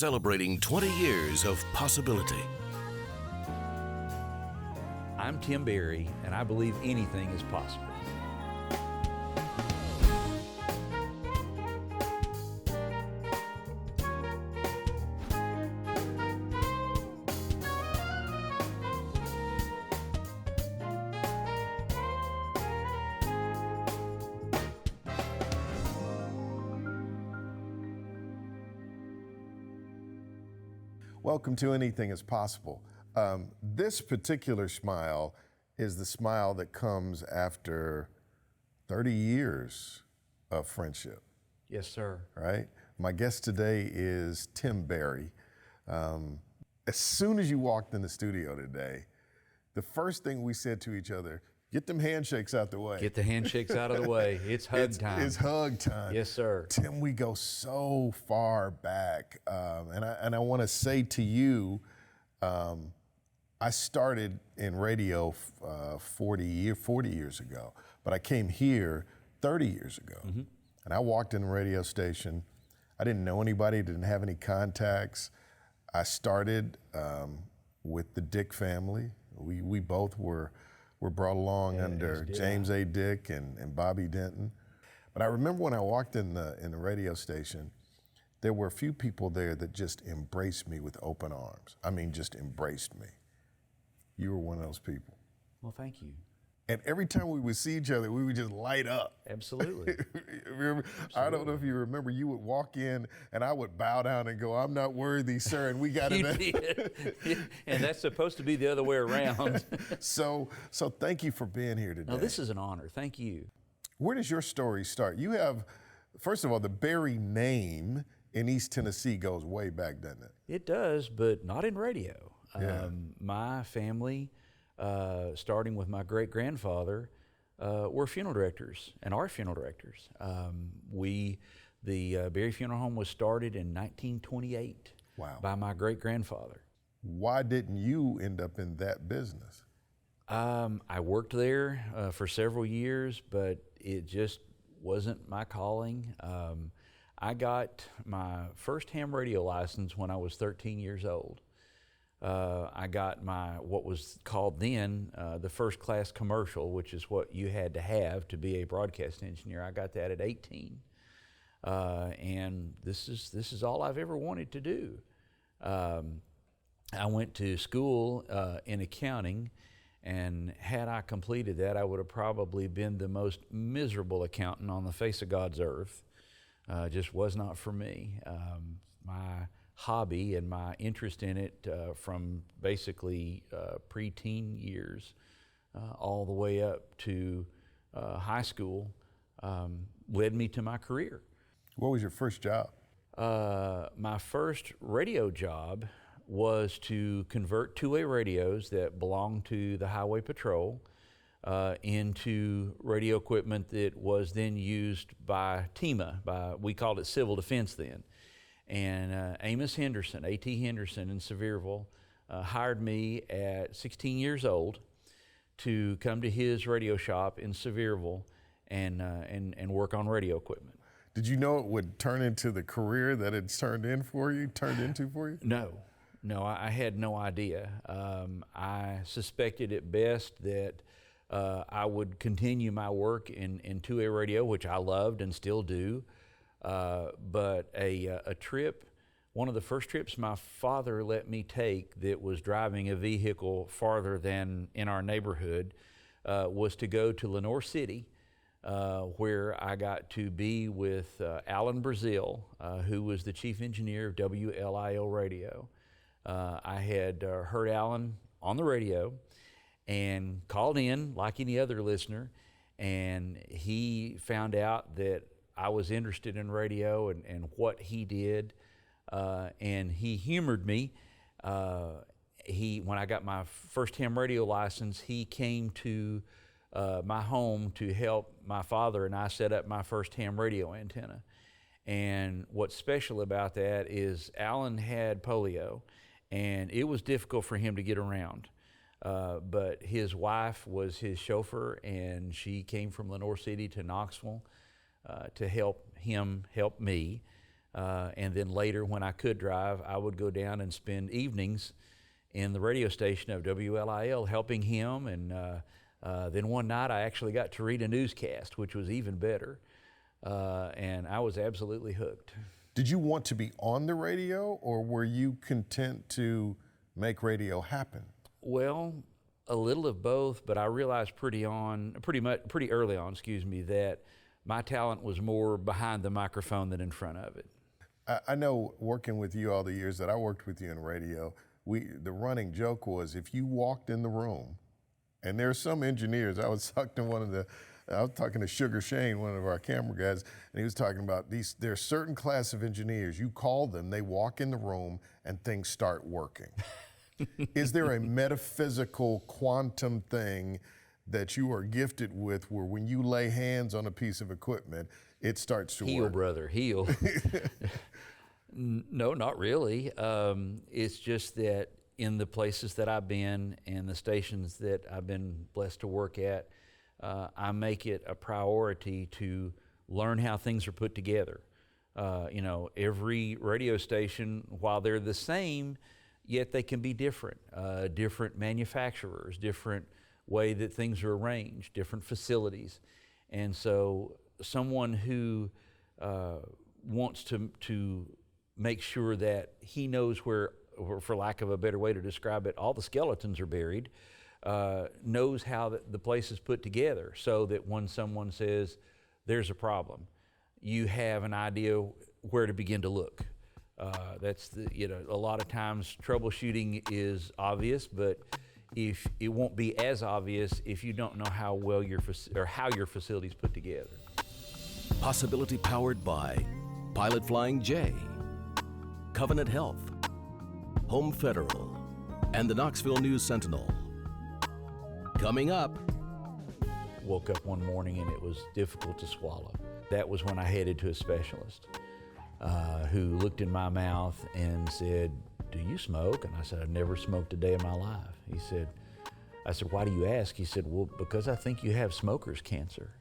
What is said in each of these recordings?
celebrating 20 years of possibility. I'm Tim Berry, and I believe anything is possible. Welcome to Anything is Possible. This particular smile is the smile that comes after 30 years of friendship. Yes, sir. Right? My guest today is Tim Berry. As soon as you walked in the studio today, the first thing we said to each other, get them handshakes out the way. Get the handshakes out of the way. It's hug time. It's hug time. Yes, sir. Tim, we go so far back. And I want to say to you, I started in radio 40 years ago, but I came here 30 years ago. Mm-hmm. And I walked in a radio station. I didn't know anybody, didn't have any contacts. I started with the Dick family. We both were brought along under James A. Dick and Bobby Denton. But I remember when I walked in the radio station, there were a few people there that just embraced me with open arms. I mean, just embraced me. You were one of those people. Well, thank you. And every time we would see each other, we would just light up. Absolutely. Remember, I don't know if you remember, you would walk in and I would bow down and go, "I'm not worthy, sir," and we got it. And that's supposed to be the other way around. So thank you for being here today. No, this is an honor. Thank you. Where does your story start? You have, first of all, the Berry name in East Tennessee goes way back, doesn't it? It does, but not in radio. Yeah. My family, starting with my great-grandfather, were funeral directors and are funeral directors. The Berry Funeral Home was started in 1928 by my great-grandfather. Why didn't you end up in that business? I worked there for several years, but it just wasn't my calling. I got my first ham radio license when I was 13 years old. I got my, what was called then, the first class commercial, which is what you had to have to be a broadcast engineer. I got that at 18. And this is all I've ever wanted to do. I went to school in accounting, and had I completed that, I would have probably been the most miserable accountant on the face of God's earth. Just was not for me. My hobby and my interest in it from basically pre-teen years all the way up to high school led me to my career. What was your first job? My first radio job was to convert two-way radios that belonged to the Highway Patrol into radio equipment that was then used by TEMA, we called it Civil Defense then. And Amos Henderson, A.T. Henderson in Sevierville, hired me at 16 years old to come to his radio shop in Sevierville and work on radio equipment. Did you know it would turn into the career that it's turned into for you? No, I had no idea. I suspected at best that I would continue my work in two-way radio, which I loved and still do. But a trip, one of the first trips my father let me take that was driving a vehicle farther than in our neighborhood was to go to Lenoir City, where I got to be with Alan Brazil, who was the chief engineer of WLIL Radio. I had heard Alan on the radio and called in like any other listener, and he found out that I was interested in radio and what he did, and he humored me. When I got my first ham radio license, he came to my home to help my father and I set up my first ham radio antenna. And what's special about that is Alan had polio, and it was difficult for him to get around. But his wife was his chauffeur, and she came from Lenoir City to Knoxville to help him help me. And then later, when I could drive, I would go down and spend evenings in the radio station of WLIL helping him. And then one night I actually got to read a newscast, which was even better. And I was absolutely hooked. Did you want to be on the radio, or were you content to make radio happen? Well, a little of both, but I realized pretty early on, that my talent was more behind the microphone than in front of it. I know, working with you all the years that I worked with you in radio, the running joke was, if you walked in the room, and there's some engineers, I was talking to Sugar Shane, one of our camera guys, and he was talking about there are certain class of engineers, you call them, they walk in the room and things start working. Is there a metaphysical quantum thing that you are gifted with where when you lay hands on a piece of equipment, it starts to work? Heal, brother, heal. No, not really. It's just that in the places that I've been and the stations that I've been blessed to work at, I make it a priority to learn how things are put together. Every radio station, while they're the same, yet they can be different. Different manufacturers, different way that things are arranged, different facilities. And so someone who wants to make sure that he knows where, for lack of a better way to describe it, all the skeletons are buried, knows how the place is put together, so that when someone says there's a problem, you have an idea where to begin to look. That's a lot of times troubleshooting is obvious, but if it won't be as obvious if you don't know how well how your facility's put together. Possibility powered by Pilot Flying J, Covenant Health, Home Federal, and the Knoxville News Sentinel. Coming up. Woke up one morning and it was difficult to swallow. That was when I headed to a specialist who looked in my mouth and said, "Do you smoke?" And I said, "I've never smoked a day in my life." I said, "Why do you ask?" He said, "Well, because I think you have smoker's cancer."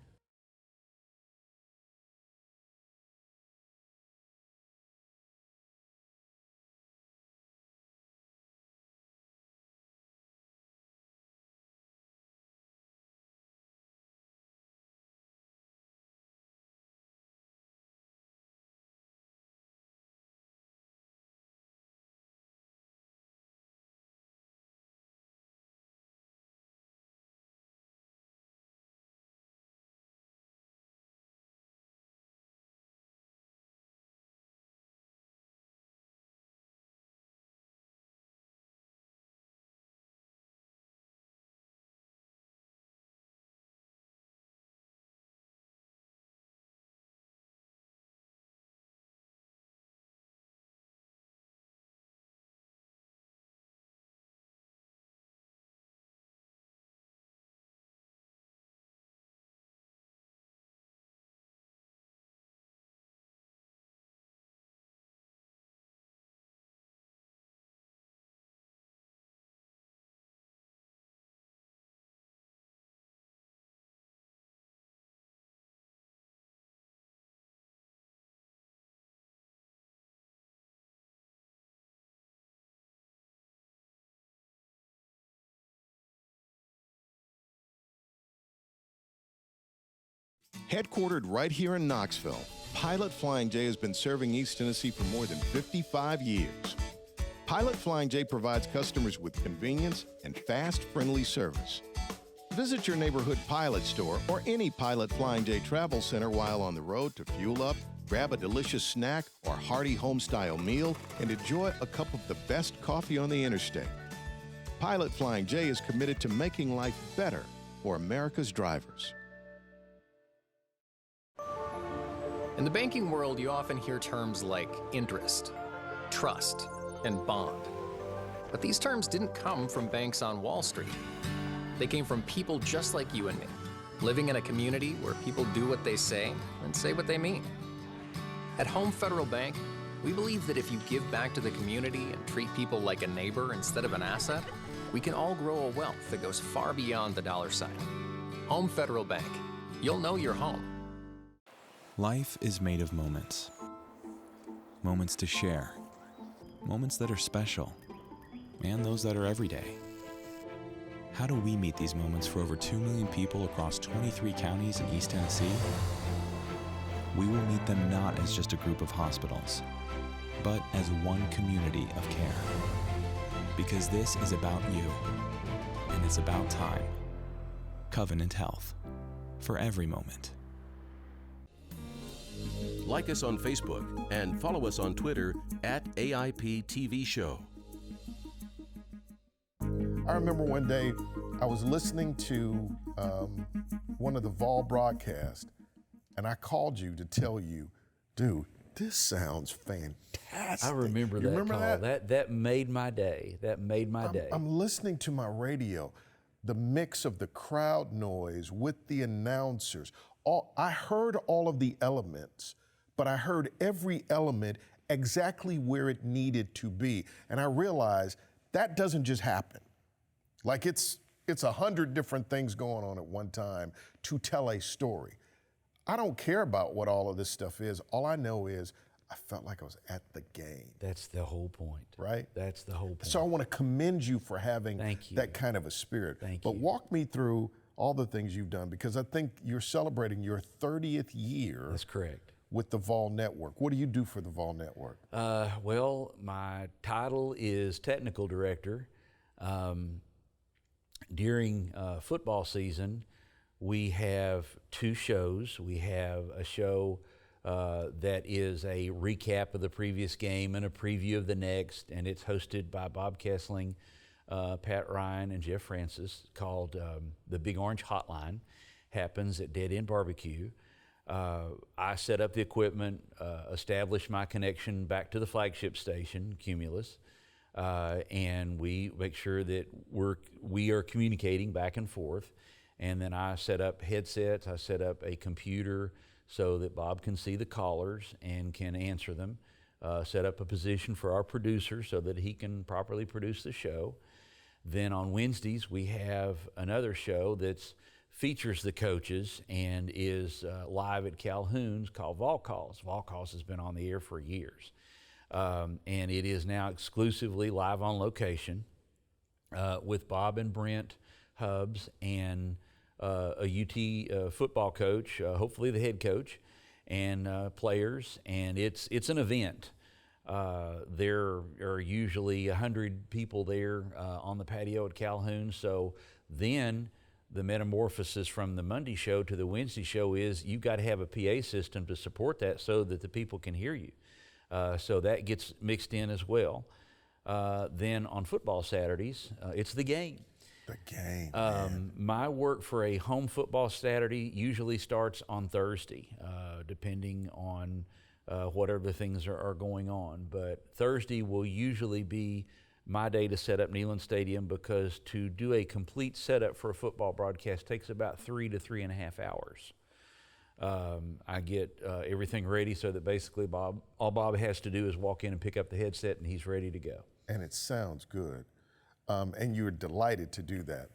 Headquartered right here in Knoxville, Pilot Flying J has been serving East Tennessee for more than 55 years. Pilot Flying J provides customers with convenience and fast, friendly service. Visit your neighborhood Pilot store or any Pilot Flying J travel center while on the road to fuel up, grab a delicious snack or hearty home-style meal, and enjoy a cup of the best coffee on the interstate. Pilot Flying J is committed to making life better for America's drivers. In the banking world, you often hear terms like interest, trust, and bond. But these terms didn't come from banks on Wall Street. They came from people just like you and me, living in a community where people do what they say and say what they mean. At Home Federal Bank, we believe that if you give back to the community and treat people like a neighbor instead of an asset, we can all grow a wealth that goes far beyond the dollar sign. Home Federal Bank. You'll know your home. Life is made of moments. moments to share, moments that are special, and those that are everyday. How do we meet these moments for over 2 million people across 23 counties in East Tennessee? We will meet them not as just a group of hospitals, but as one community of care. Because this is about you, and it's about time. Covenant Health, for every moment. Like us on Facebook and follow us on Twitter at AIP TV Show. I remember one day I was listening to one of the Vol broadcasts, and I called you to tell you, dude, this sounds fantastic. I remember You that remember call. That made my day. That made my day. I'm listening to my radio, the mix of the crowd noise with the announcers. I heard all of the elements, but I heard every element exactly where it needed to be. And I realized that doesn't just happen. Like it's 100 different things going on at one time to tell a story. I don't care about what all of this stuff is. All I know is I felt like I was at the game. That's the whole point. Right? That's the whole point. So I want to commend you for having Thank you. that kind of a spirit. Thank but you. walk me through all the things you've done, because I think you're celebrating your 30th year. That's correct. With the Vol Network. What do you do for the Vol Network? Well, my title is technical director. During football season, we have 2 shows. We have a show that is a recap of the previous game and a preview of the next, and it's hosted by Bob Kessling, Pat Ryan, and Jeff Francis, called The Big Orange Hotline. Happens at Dead End Barbecue. I set up the equipment, established my connection back to the flagship station, Cumulus, and we make sure that we are communicating back and forth. And then I set up headsets, I set up a computer so that Bob can see the callers and can answer them, set up a position for our producer so that he can properly produce the show. Then on Wednesdays, we have another show that features the coaches and is live at Calhoun's called Vol Calls. Vol Calls has been on the air for years. And it is now exclusively live on location with Bob and Brent Hubbs and a UT football coach, hopefully the head coach, and players, and it's an event. There are usually 100 people there on the patio at Calhoun. So then the metamorphosis from the Monday show to the Wednesday show is you've got to have a PA system to support that so that the people can hear you. So that gets mixed in as well. Then on football Saturdays, it's the game. The game, man. My work for a home football Saturday usually starts on Thursday, depending on whatever things are going on. But Thursday will usually be my day to set up Neyland Stadium, because to do a complete setup for a football broadcast takes about 3 to 3.5 hours. I get everything ready so that basically all Bob has to do is walk in and pick up the headset and he's ready to go. And it sounds good. And you're delighted to do that.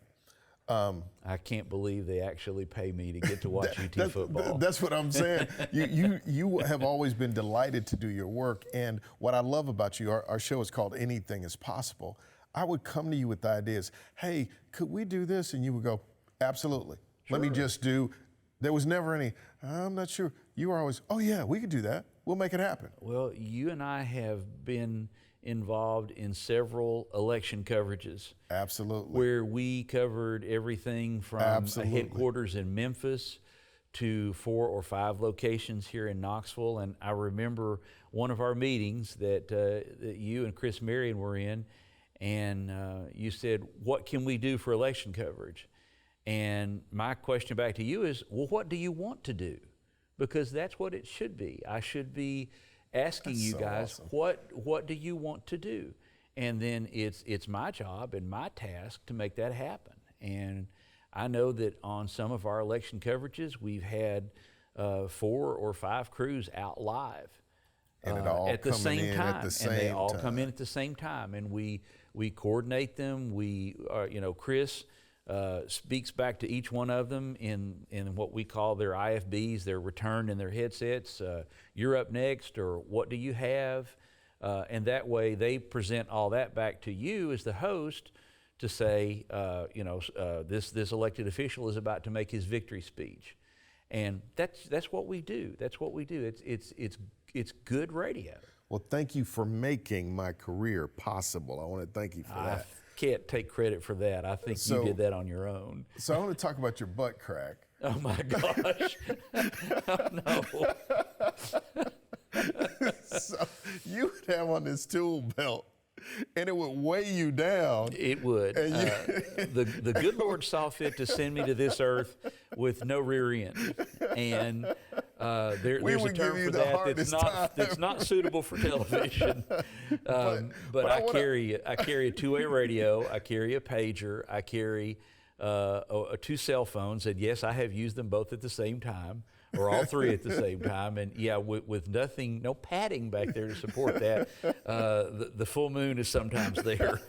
I can't believe they actually pay me to get to watch UT football. That's what I'm saying. You have always been delighted to do your work. And what I love about you, our show is called Anything is Possible. I would come to you with ideas. Hey, could we do this? And you would go, absolutely. Sure. Let me just do. There was never any, I'm not sure. You were always, oh yeah, we could do that. We'll make it happen. Well, you and I have been involved in several election coverages. Absolutely. Where we covered everything from a headquarters in Memphis to 4 or 5 locations here in Knoxville. And I remember one of our meetings that you and Chris Marion were in, and you said, what can we do for election coverage? And my question back to you is, well, what do you want to do? Because that's what it should be. I should be asking you guys, awesome. What do you want to do? And then it's my job and my task to make that happen. And I know that on some of our election coverages, we've had 4 or 5 crews out live and it all at the same time. And they all come in at the same time, and we coordinate them. We are, Chris speaks back to each one of them in what we call their IFBs, their return in their headsets. You're up next, or what do you have? And that way they present all that back to you as the host to say, this elected official is about to make his victory speech. And that's what we do. That's what we do. It's good radio. Well, thank you for making my career possible. I want to thank you for that. I can't take credit for that. I think you did that on your own. So I want to talk about your butt crack. Oh my gosh. Oh, no. So you would have on this tool belt, and it would weigh you down. It would. The good Lord saw fit to send me to this earth with no rear end, and there's a term for that that's not suitable for television. But I carry a two-way radio. I carry a pager. I carry two cell phones, and yes, I have used them both at the same time, or all three at the same time, and yeah, with nothing, no padding back there to support that. The full moon is sometimes there.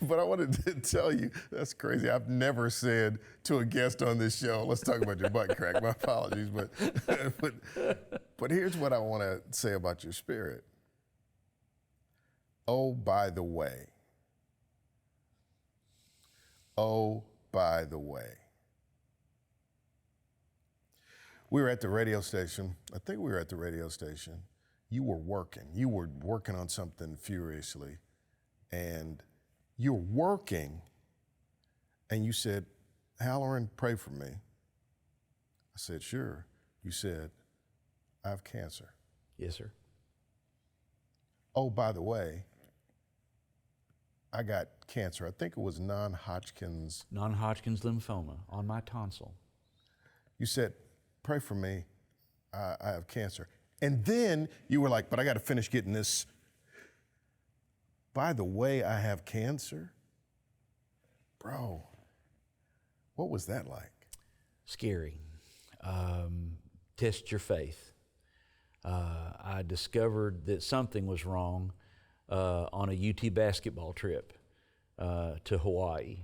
But I wanted to tell you, that's crazy. I've never said to a guest on this show, let's talk about your butt crack. My apologies, but here's what I want to say about your spirit. Oh, by the way. Oh, by the way. We were at the radio station. I think we were at the radio station. You were working. You were working on something furiously. And you're working, and you said, Halloran, pray for me. I said, sure. You said, I have cancer. Yes, sir. Oh, by the way, I got cancer. I think it was non-Hodgkin's. Non-Hodgkin's lymphoma on my tonsil. You said, pray for me, I have cancer. And then you were like, but I got to finish getting this. By the way, I have cancer? Bro, what was that like? Scary. Test your faith. I discovered that something was wrong on a UT basketball trip to Hawaii.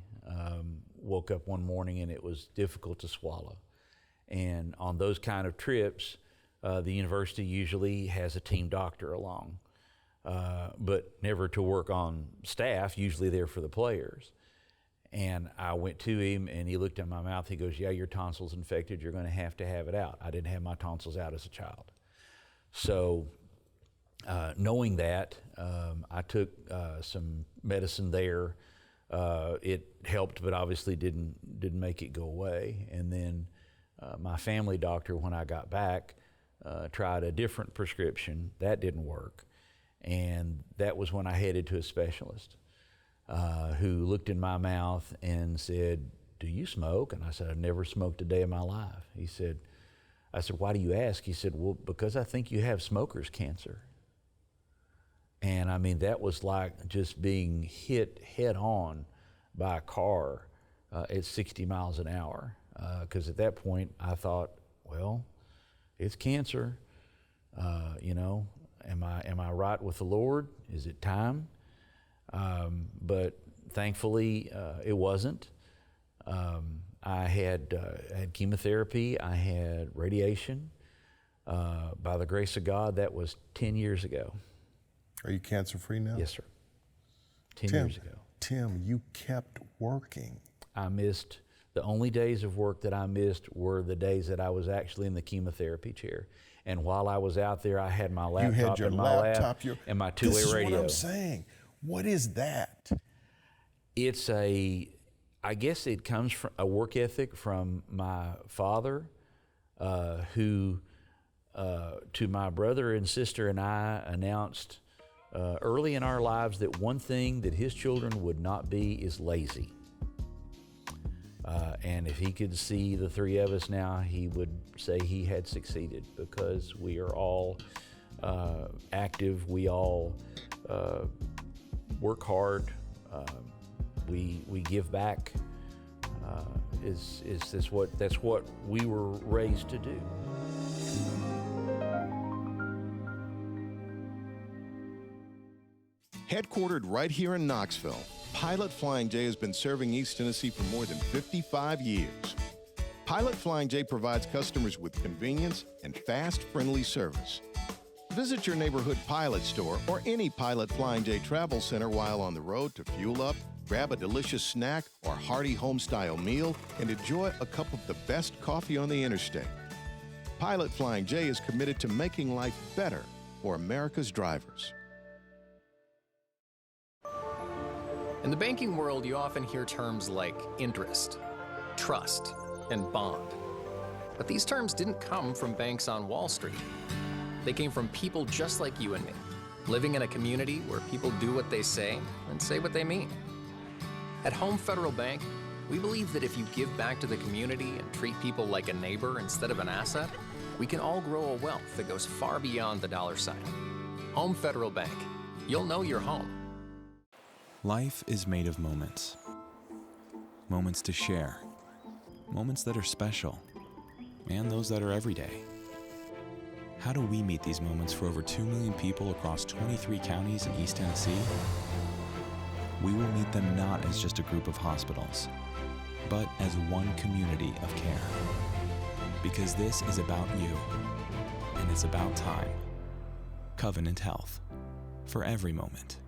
Woke up one morning and it was difficult to swallow. And on those kind of trips, the university usually has a team doctor along, but never to work on staff, usually there for the players. And I went to him and he looked at my mouth. He goes, yeah, your tonsil's infected. You're going to have it out. I didn't have my tonsils out as a child. So knowing that, I took some medicine there. It helped, but obviously didn't make it go away. And then my family doctor, when I got back, tried a different prescription. That didn't work. And that was when I headed to a specialist who looked in my mouth and said, do you smoke? And I said, I've never smoked a day of my life. I said, why do you ask? He said, well, because I think you have smoker's cancer. And I mean, that was like just being hit head on by a car at 60 miles an hour. Because at that point I thought, well, it's cancer. Am I right with the Lord? Is it time? But thankfully it wasn't. I had chemotherapy. I had radiation. By the grace of God, that was 10 years ago. Are you cancer-free now? Yes, sir. 10 years ago. Tim, you kept working. I missed, the only days of work that I missed were the days that I was actually in the chemotherapy chair. And while I was out there, I had my laptop, you had your in my laptop, lap and my two-way radio. This is what I'm saying. What is that? It's I guess it comes from a work ethic from my father, who to my brother and sister and I announced early in our lives that one thing that his children would not be is lazy. And if he could see the three of us now, he would say he had succeeded, because we are all active. We all work hard. We give back. That's what we were raised to do. Headquartered right here in Knoxville, Pilot Flying J has been serving East Tennessee for more than 55 years. Pilot Flying J provides customers with convenience and fast, friendly service. Visit your neighborhood Pilot store or any Pilot Flying J travel center while on the road to fuel up, grab a delicious snack or hearty home-style meal, and enjoy a cup of the best coffee on the interstate. Pilot Flying J is committed to making life better for America's drivers. In the banking world, you often hear terms like interest, trust, and bond. But these terms didn't come from banks on Wall Street. They came from people just like you and me, living in a community where people do what they say and say what they mean. At Home Federal Bank, we believe that if you give back to the community and treat people like a neighbor instead of an asset, we can all grow a wealth that goes far beyond the dollar sign. Home Federal Bank. You'll know your home. Life is made of moments. Moments to share. Moments that are special. And those that are everyday. How do we meet these moments for over 2 million people across 23 counties in East Tennessee? We will meet them not as just a group of hospitals, but as one community of care. Because this is about you, and it's about time. Covenant Health, for every moment.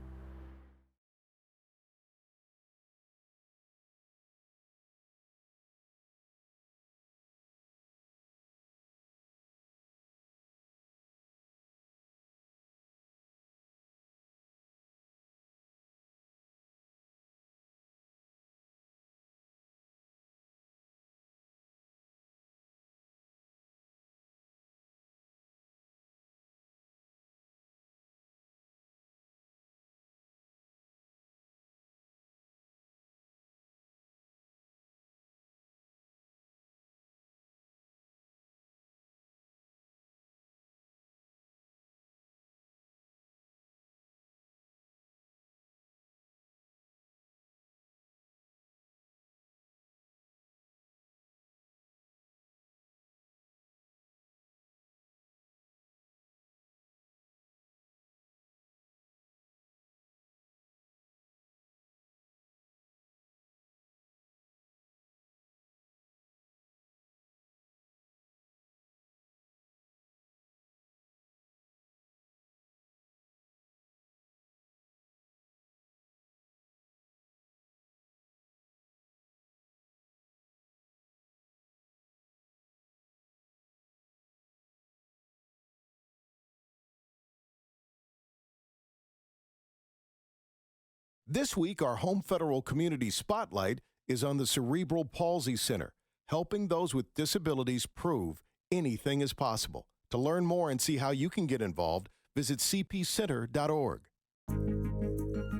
This week, our Home Federal Community Spotlight is on the Cerebral Palsy Center, helping those with disabilities prove anything is possible. To learn more and see how you can get involved, visit cpcenter.org.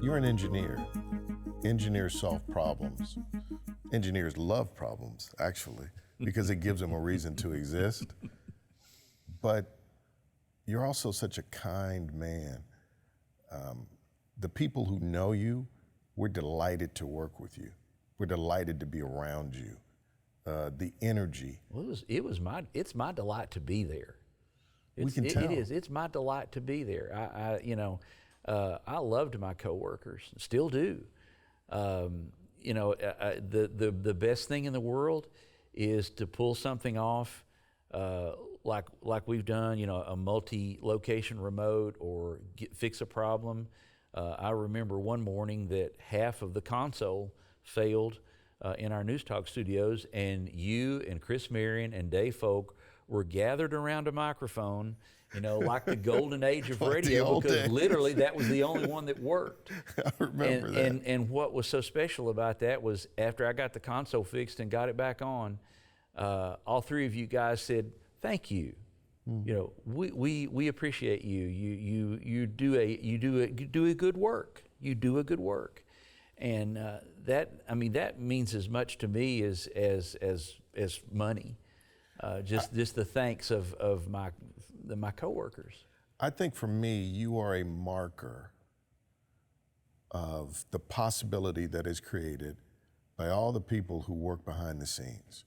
You're an engineer. Engineers solve problems. Engineers love problems, actually, because it gives them a reason to exist. But you're also such a kind man. The people who know you, we're delighted to work with you. We're delighted to be around you. The energy. Well, it's my delight to be there. We can tell. It is. It's my delight to be there. I loved my coworkers, still do. The best thing in the world is to pull something off, like we've done. A multi-location remote or fix a problem. I remember one morning that half of the console failed in our News Talk studios, and you and Chris Marion and Dave Folk were gathered around a microphone, like the golden age of Like radio, because days. literally that was the only one that worked. I remember that. And what was so special about that was after I got the console fixed and got it back on, all three of you guys said, "Thank you. We appreciate you. You do a good work. You do a good work." And that means as much to me as money. Just the thanks of my coworkers. I think for me, you are a marker of the possibility that is created by all the people who work behind the scenes.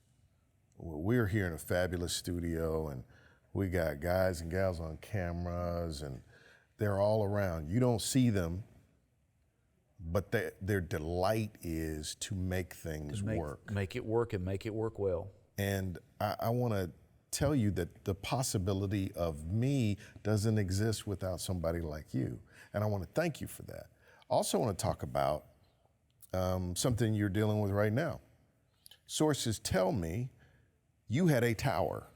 We're here in a fabulous studio, and we got guys and gals on cameras, and they're all around. You don't see them, but their delight is to make things work. Make it work and make it work well. And I want to tell you that the possibility of me doesn't exist without somebody like you. And I want to thank you for that. Also want to talk about something you're dealing with right now. Sources tell me you had a tower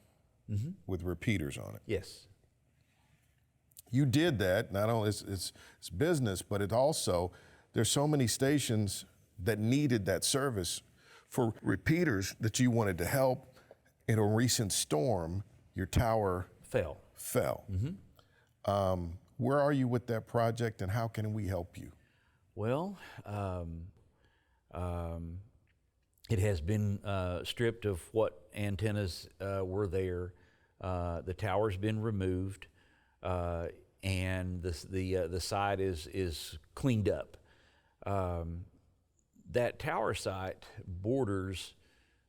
with repeaters on it. Yes. You did that. Not only it's business, but it also, there's so many stations that needed that service for repeaters that you wanted to help. In a recent storm, your tower fell. Where are you with that project, and how can we help you? Well, it has been stripped of what antennas were there. The tower's been removed, and the site is cleaned up. That tower site borders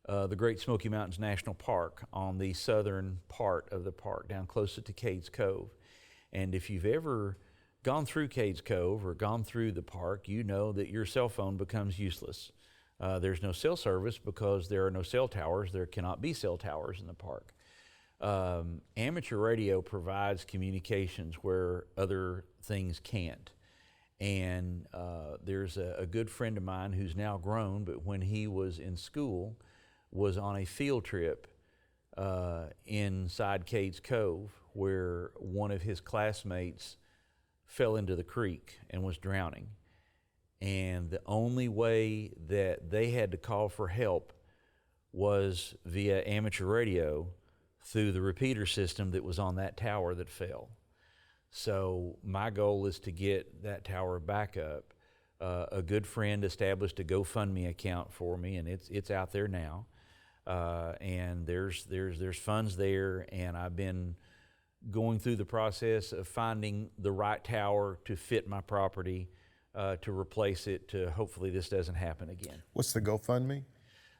the Great Smoky Mountains National Park on the southern part of the park, down closer to Cades Cove. And if you've ever gone through Cades Cove or gone through the park, you know that your cell phone becomes useless. There's no cell service because there are no cell towers. There cannot be cell towers in the park. Amateur radio provides communications where other things can't. And there's a good friend of mine who's now grown, but when he was in school, was on a field trip inside Cades Cove where one of his classmates fell into the creek and was drowning. And the only way that they had to call for help was via amateur radio through the repeater system that was on that tower that fell. So my goal is to get that tower back up. A good friend established a GoFundMe account for me, and it's out there now. And there's funds there, and I've been going through the process of finding the right tower to fit my property, to replace it, to hopefully this doesn't happen again. What's the GoFundMe?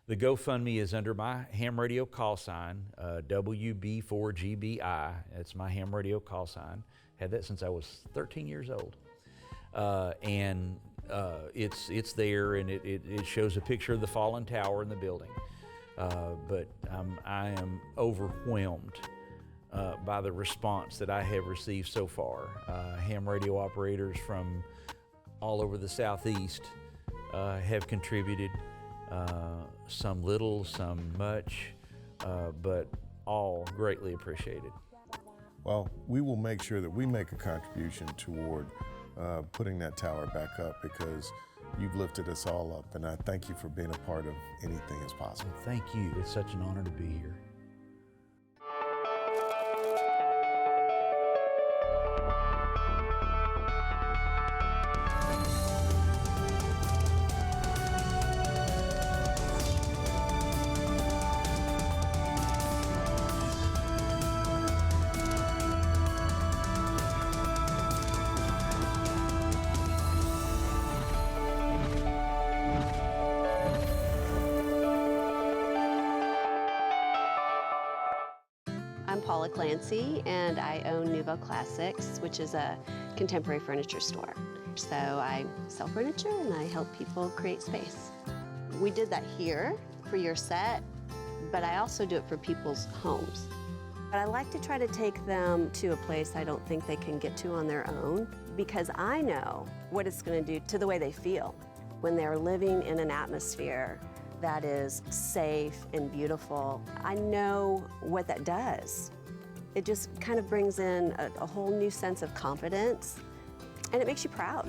The GoFundMe is under my ham radio call sign, WB4GBI. That's my ham radio call sign. Had that since I was 13 years old. It's there, and it shows a picture of the fallen tower in the building. But I am overwhelmed by the response that I have received so far. Ham radio operators from all over the Southeast have contributed, some little, some much, but all greatly appreciated. Well, we will make sure that we make a contribution toward putting that tower back up, because you've lifted us all up, and I thank you for being a part of Anything Is Possible. Thank you. It's such an honor to be here. I'm Paula Clancy, and I own Nouveau Classics, which is a contemporary furniture store. So I sell furniture and I help people create space. We did that here for your set, but I also do it for people's homes. But I like to try to take them to a place I don't think they can get to on their own, because I know what it's going to do to the way they feel when they're living in an atmosphere that is safe and beautiful. I know what that does. It just kind of brings in a whole new sense of confidence, and it makes you proud.